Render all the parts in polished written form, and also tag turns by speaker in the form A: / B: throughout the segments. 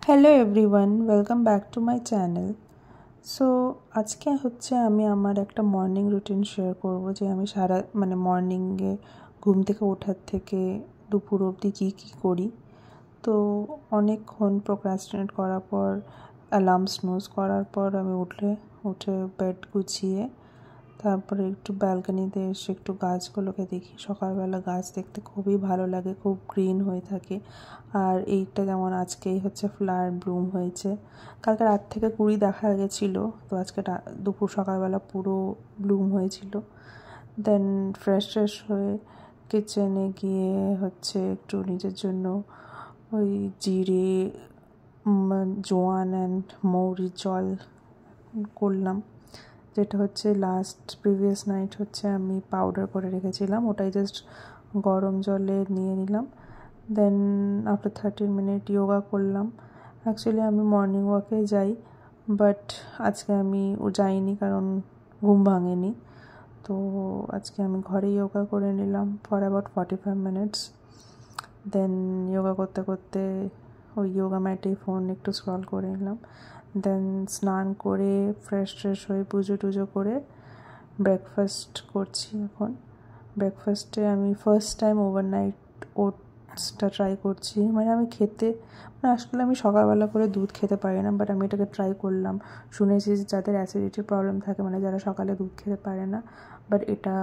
A: Hello everyone, welcome back to my channel. So আজকে হচ্ছে আমি আমার একটা মর্নিং রুটিন শেয়ার করব যে আমি মর্নিংয়ে ঘুম থেকে ওঠার থেকে দুপুর অবধি কী করি। তো অনেকক্ষণ প্রোক্রাস্টিনেট করার পর, অ্যালার্ম স্নুজ করার পর আমি উঠে বেড গুছিয়ে তারপরে একটু ব্যালকনিতে এসে একটু গাছগুলোকে দেখি। সকালবেলা গাছ দেখতে খুবই ভালো লাগে, খুব গ্রিন হয়ে থাকে। আর এইটা যেমন আজকেই হচ্ছে ফ্লাওয়ার ব্লুম হয়েছে, কালকে রাত থেকে কুড়ি দেখা গেছিলো, তো আজকে দুপুর সকালবেলা পুরো ব্লুম হয়েছিল। দেন ফ্রেশ হয়ে কিচেনে গিয়ে হচ্ছে একটু নিজের জন্য ওই জিরে, জোয়ান অ্যান্ড মৌরির জল করলাম, যেটা হচ্ছে প্রিভিয়াস নাইট হচ্ছে আমি পাউডার করে রেখেছিলাম, ওটাই জাস্ট গরম জলে নিয়ে নিলাম। দেন আফটার 30 মিনিট যোগা করলাম। অ্যাকচুয়ালি আমি মর্নিং ওয়াকে যাই, বাট আজকে আমি যাইনি কারণ ঘুম ভাঙেনি। তো আজকে আমি ঘরে যোগা করে নিলাম ফর অ্যাবাউট 45 মিনিটস। দেন যোগা করতে করতে ওই যোগা ম্যাটেই ফোন একটু স্ক্রল করে নিলাম। দেন স্নান করে ফ্রেশ হয়ে পুজো টুজো করে ব্রেকফাস্ট করছি এখন। ব্রেকফাস্টে আমি ফার্স্ট টাইম ওভারনাইট ওটসটা ট্রাই করছি। আসলে আমি সকালবেলা করে দুধ খেতে পারি না, বাট আমি এটাকে ট্রাই করলাম। শুনেছি যে যাদের অ্যাসিডিটির প্রবলেম থাকে, যারা সকালে দুধ খেতে পারে না, বাট এটা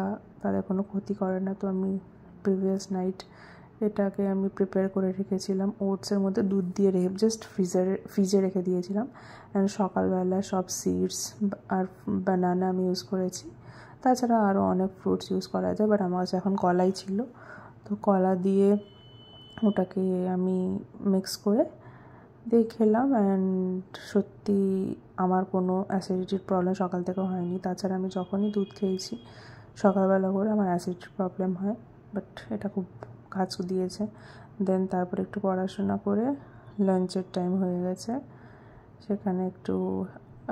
A: তাদের কোনো ক্ষতি করে না। তো আমি প্রিভিয়াস নাইট এটাকে আমি প্রিপেয়ার করে রেখেছিলাম, ওটসের মধ্যে দুধ দিয়ে জাস্ট ফ্রিজে রেখে দিয়েছিলাম। অ্যান্ড সকালবেলা সব সিডস আর বানানা আমি ইউজ করেছি। তাছাড়া আরও অনেক ফ্রুটস ইউজ করা যায়, বাট আমার কাছে এখন কলাই ছিল, তো কলা দিয়ে ওটাকে আমি মিক্স করে দিয়ে খেলাম। অ্যান্ড সত্যি আমার কোনো অ্যাসিডিটির প্রবলেম সকাল থেকে হয়নি। তাছাড়া আমি যখনই দুধ খেয়েছি সকালবেলা করে আমার অ্যাসিডিটির প্রবলেম হয়, বাট এটা খুব কাজ দিয়েছে। দেন তারপরে একটু পড়াশোনা করে লাঞ্চের টাইম হয়ে গেছে, সেখানে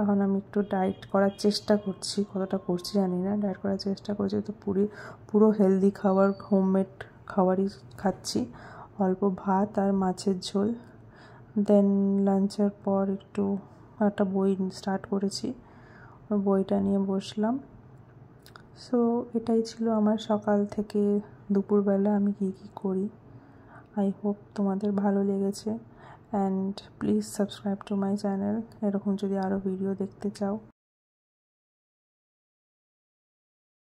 A: এখন আমি একটু ডায়েট করার চেষ্টা করছি, কতটা করছি জানি না, ডায়েট করার চেষ্টা করছি। তো পুরো হেলদি খাবার, হোমমেড খাবারই খাচ্ছি, অল্প ভাত আর মাছের ঝোল। দেন লাঞ্চের পর একটা বই স্টার্ট করেছি, ওই বইটা নিয়ে বসলাম। সো এটাই ছিল আমার সকাল থেকে দুপুরবেলা আমি কী করি। আই হোপ তোমাদের ভালো লেগেছে, and please subscribe to my channel এরকম যদি আরও ভিডিও দেখতে চাও।